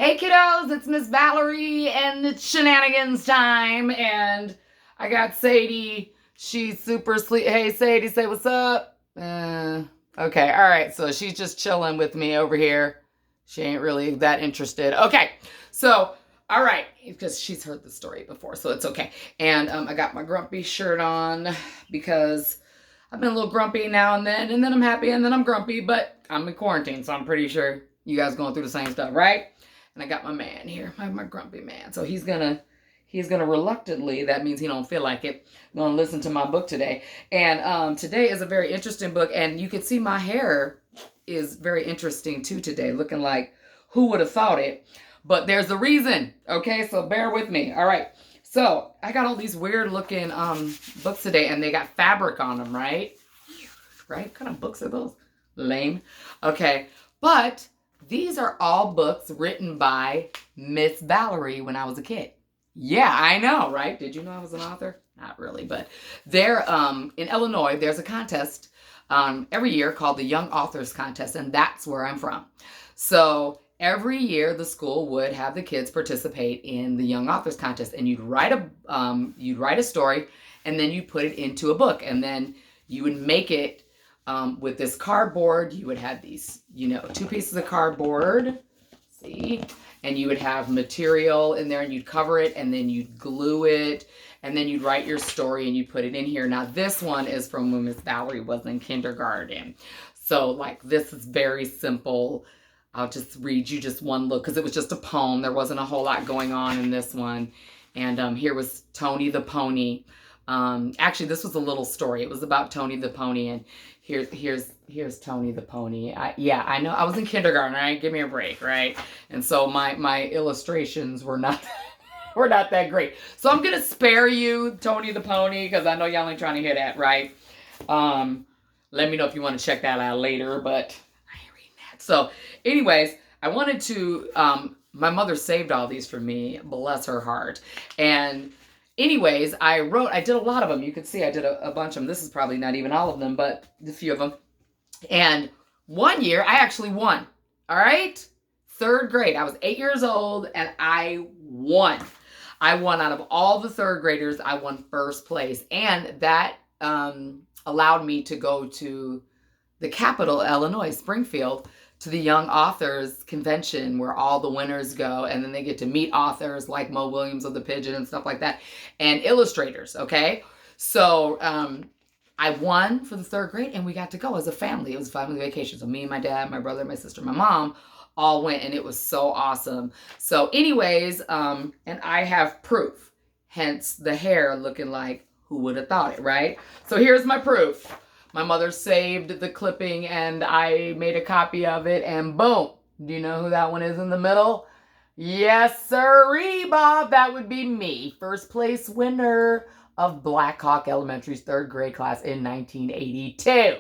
Hey kiddos, it's Miss Valerie and it's shenanigans time. And I got Sadie. She's super sleep. Hey Sadie, say what's up. Okay, all right. So she's just chilling with me over here. She ain't really that interested. Okay, so all right, because she's heard the story before, so it's okay. And I got my grumpy shirt on because I've been a little grumpy now and then I'm happy, and then I'm grumpy. But I'm in quarantine, so I'm pretty sure you guys going through the same stuff, right? And I got my man here, my grumpy man. So he's gonna reluctantly, that means he don't feel like it, gonna listen to my book today. And today is a very interesting book, and you can see my hair is very interesting too today, looking like who would have thought it. But there's a reason, okay? So bear with me. All right. So I got all these weird looking books today, and they got fabric on them, right? Right? What kind of books are those? Lame. Okay. But these are all books written by Miss Valerie when I was a kid. Yeah, I know, right? Did you know I was an author? Not really, but there, in Illinois, there's a contest every year called the Young Authors Contest, and that's where I'm from. So every year, the school would have the kids participate in the Young Authors Contest, and you'd write a story, and then you put it into a book, and then you would make it with this cardboard. You would have these, two pieces of cardboard, see, and you would have material in there, and you'd cover it, and then you'd glue it, and then you'd write your story, and you'd put it in here. Now, this one is from when Miss Valerie was in kindergarten. So, like, this is very simple. I'll just read you just one look, because it was just a poem. There wasn't a whole lot going on in this one. And here was Tony the Pony. Actually, this was a little story. It was about Tony the Pony, and here's Tony the Pony. I know I was in kindergarten, right? Give me a break, right? And so my illustrations were not were not that great. So I'm gonna spare you Tony the Pony, because I know y'all ain't trying to hear that, right? Let me know if you want to check that out later, but I ain't reading that. So, anyways, I wanted to. My mother saved all these for me, bless her heart, and anyways, I did a lot of them. You can see I did a bunch of them. This is probably not even all of them, but a few of them. And one year, I actually won. All right? Third grade. I was 8 years old, and I won. I won out of all the third graders. I won first place. And that allowed me to go to the capital, Illinois, Springfield, to the Young Authors Convention, where all the winners go, and then they get to meet authors like Mo Williams of The Pigeon and stuff like that, and illustrators, okay? So I won for the third grade, and we got to go as a family. It was a family vacation. So me and my dad, my brother, my sister, my mom all went, and it was so awesome. So anyways, and I have proof, hence the hair looking like who would have thought it, right? So here's my proof. My mother saved the clipping, and I made a copy of it, and boom. Do you know who that one is in the middle? Yes, sirree, Bob. That would be me. First place winner of Black Hawk Elementary's third grade class in 1982.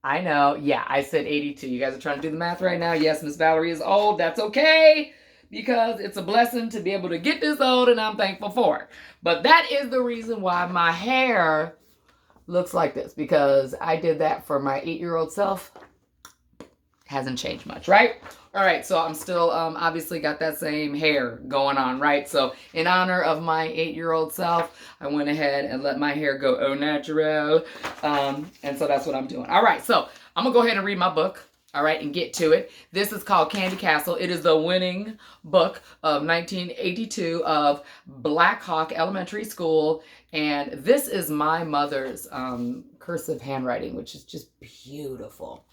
I know. Yeah, I said 82. You guys are trying to do the math right now? Yes, Miss Valerie is old. That's okay, because it's a blessing to be able to get this old, and I'm thankful for it. But that is the reason why my hair looks like this, because I did that for my 8-year-old self. Hasn't changed much, right? All right, so I'm still obviously got that same hair going on, right? So in honor of my 8-year-old self, I went ahead and let my hair go au naturel. And so that's what I'm doing. All right, so I'm going to go ahead and read my book. All right, and get to it. This is called Candy Castle. It is the winning book of 1982 of Black Hawk Elementary School. And this is my mother's cursive handwriting, which is just beautiful.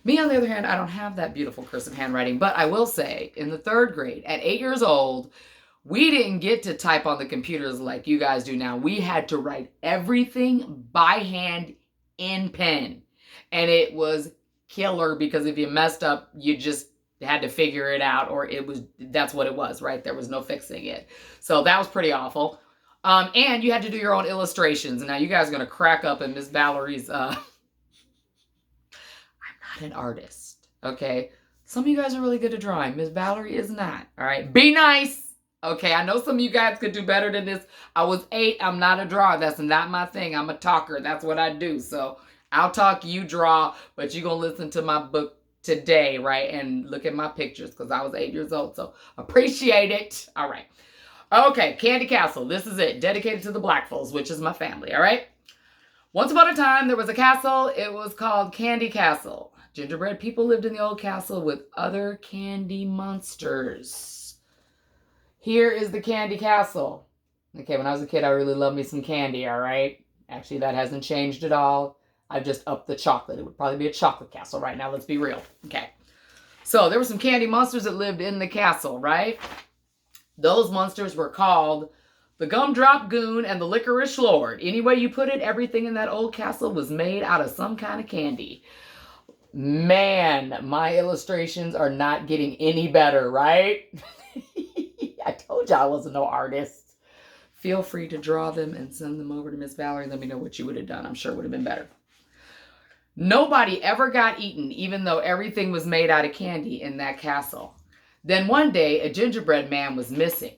Me, on the other hand, I don't have that beautiful cursive handwriting. But I will say, in the third grade, at 8 years old, we didn't get to type on the computers like you guys do now. We had to write everything by hand in pen. And it was killer, because if you messed up, you just had to figure it out, or that's what it was, right? There was no fixing it. So that was pretty awful. And you had to do your own illustrations. And now you guys are going to crack up in Miss Valerie's, I'm not an artist, okay? Some of you guys are really good at drawing. Miss Valerie is not, all right? Be nice, okay? I know some of you guys could do better than this. I was 8. I'm not a drawer. That's not my thing. I'm a talker. That's what I do. So I'll talk, you draw, but you're going to listen to my book today, right? And look at my pictures because I was 8 years old. So appreciate it. All right. Okay, Candy Castle. This is it. Dedicated to the Blackfulls, which is my family. All right. Once upon a time, there was a castle. It was called Candy Castle. Gingerbread people lived in the old castle with other candy monsters. Here is the Candy Castle. Okay, when I was a kid, I really loved me some candy, all right? Actually, that hasn't changed at all. I've just upped the chocolate. It would probably be a chocolate castle right now. Let's be real. Okay. So there were some candy monsters that lived in the castle, right? Those monsters were called the Gumdrop Goon and the Licorice Lord. Any way you put it, everything in that old castle was made out of some kind of candy. Man, my illustrations are not getting any better, right? I told you I wasn't no artist. Feel free to draw them and send them over to Miss Valerie. Let me know what you would have done. I'm sure it would have been better. Nobody ever got eaten, even though everything was made out of candy in that castle. Then one day, a gingerbread man was missing.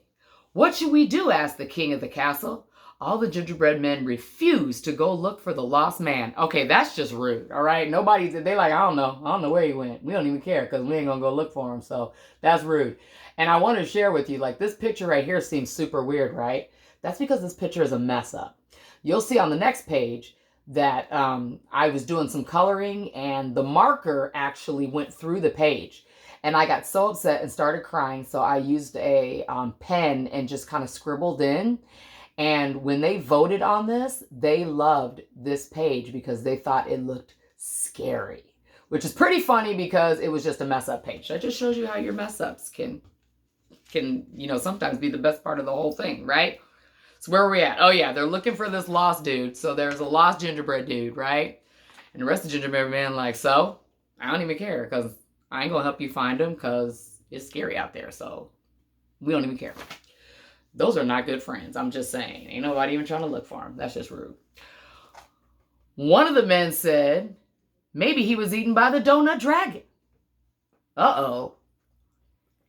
What should we do? Asked the king of the castle. All the gingerbread men refused to go look for the lost man. Okay, that's just rude, all right? They like, I don't know where he went. We don't even care because we ain't gonna go look for him, so that's rude. And I want to share with you, like this picture right here seems super weird, right? That's because this picture is a mess up. You'll see on the next page that I was doing some coloring and the marker actually went through the page. And I got so upset and started crying, so I used a pen and just kind of scribbled in. And when they voted on this, they loved this page because they thought it looked scary, which is pretty funny because it was just a mess up page. That just shows you how your mess ups can sometimes be the best part of the whole thing, right? So where are we at? Oh yeah, they're looking for this lost dude. So there's a lost gingerbread dude, right? And the rest of the gingerbread man like, so I don't even care because I ain't gonna help you find him because it's scary out there. So we don't even care. Those are not good friends. I'm just saying. Ain't nobody even trying to look for him. That's just rude. One of the men said, maybe he was eaten by the donut dragon. Uh-oh.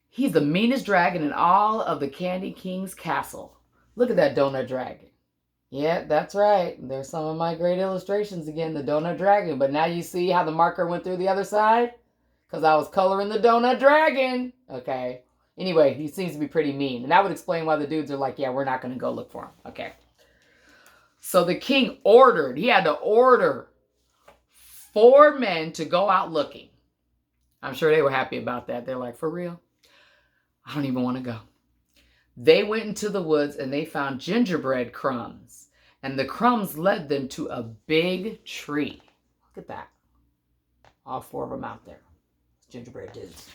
He's the meanest dragon in all of the Candy King's castle. Look at that donut dragon. Yeah, that's right. There's some of my great illustrations again, the donut dragon. But now you see how the marker went through the other side? Because I was coloring the donut dragon. Okay. Anyway, he seems to be pretty mean. And that would explain why the dudes are like, yeah, we're not going to go look for him. Okay. So the king he had to order 4 men to go out looking. I'm sure they were happy about that. They're like, for real? I don't even want to go. They went into the woods and they found gingerbread crumbs. And the crumbs led them to a big tree. Look at that. All 4 of them out there. Gingerbread dudes.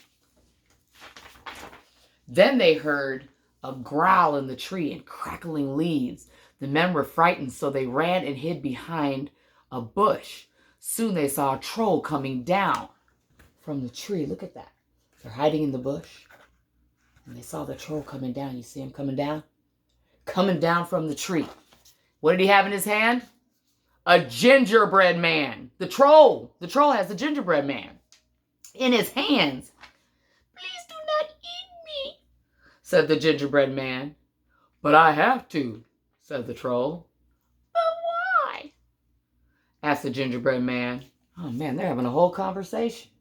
Then they heard a growl in the tree and crackling leaves. The men were frightened, so they ran and hid behind a bush. Soon they saw a troll coming down from the tree. Look at that. They're hiding in the bush. And they saw the troll coming down. You see him coming down? Coming down from the tree. What did he have in his hand? A gingerbread man. The troll. The troll has a gingerbread man in his hands. Please do not eat me, said the gingerbread man. But I have to, said the troll. But why? Asked the gingerbread man. Oh man, they're having a whole conversation.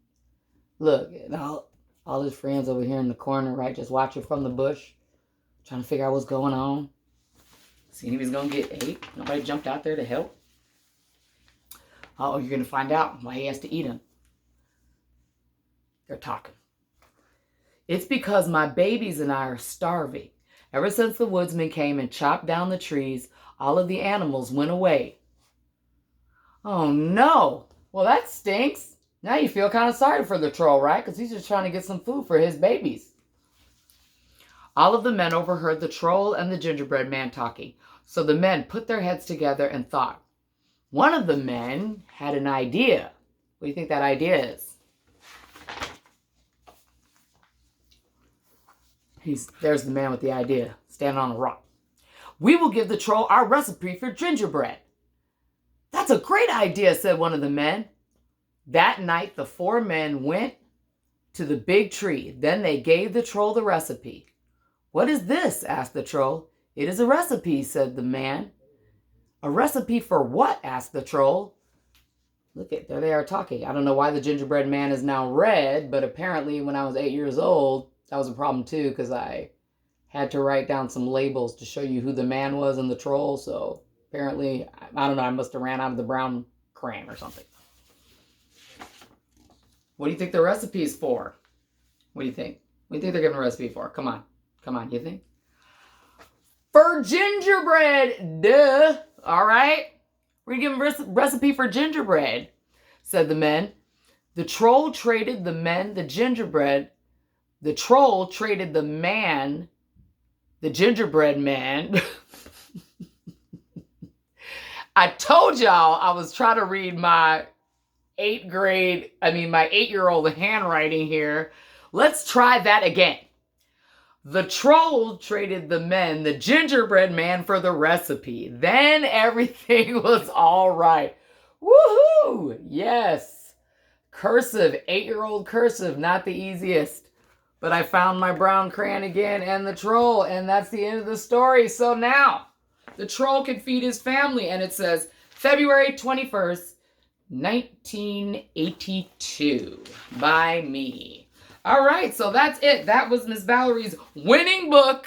Look, all his friends over here in the corner, right, just watching from the bush, trying to figure out what's going on. Seeing if he's going to get ate. Nobody jumped out there to help. Oh, you're going to find out why he has to eat him. They're talking. It's because my babies and I are starving. Ever since the woodsman came and chopped down the trees, all of the animals went away. Oh no. Well, that stinks. Now you feel kind of sorry for the troll, right? Because he's just trying to get some food for his babies. All of the men overheard the troll and the gingerbread man talking. So the men put their heads together and thought. One of the men had an idea. What do you think that idea is? There's the man with the idea, standing on a rock. We will give the troll our recipe for gingerbread. That's a great idea, said one of the men. That night, the 4 men went to the big tree. Then they gave the troll the recipe. What is this? Asked the troll. It is a recipe, said the man. A recipe for what? Asked the troll. Look at, there they are talking. I don't know why the gingerbread man is now red, but apparently when I was 8 years old, that was a problem too, because I had to write down some labels to show you who the man was and the troll. So apparently, I don't know, I must have ran out of the brown crayon or something. What do you think the recipe's for? What do you think? What do you think they're giving a recipe for? Come on. Come on, you think? For gingerbread, duh. All right. We're giving a recipe for gingerbread, said the men. The troll traded the men the gingerbread. The troll traded the man, the gingerbread man. I told y'all I was trying to read my 8-year-old handwriting here. Let's try that again. The troll traded the men, the gingerbread man, for the recipe. Then everything was all right. Woohoo! Yes. Cursive, 8-year-old cursive, not the easiest. But I found my brown crayon again and the troll, and that's the end of the story. So now, the troll can feed his family, and it says February 21st, 1982, by me. All right, so that's it. That was Miss Valerie's winning book,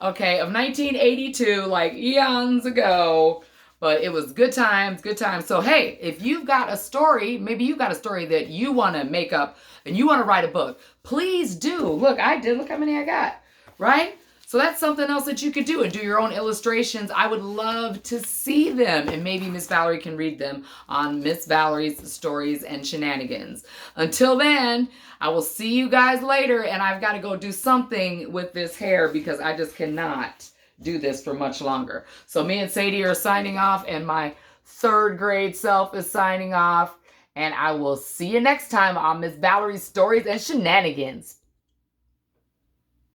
okay, of 1982, like eons ago. But it was good times, good times. So, hey, if you've got a story, maybe you've got a story that you want to make up and you want to write a book, please do. Look, I did. Look how many I got, right? So that's something else that you could do, and do your own illustrations. I would love to see them, and maybe Miss Valerie can read them on Miss Valerie's Stories and Shenanigans. Until then, I will see you guys later, and I've got to go do something with this hair because I just cannot do this for much longer. So me and Sadie are signing off, and my 3rd grade self is signing off, and I will see you next time on Miss Valerie's Stories and Shenanigans.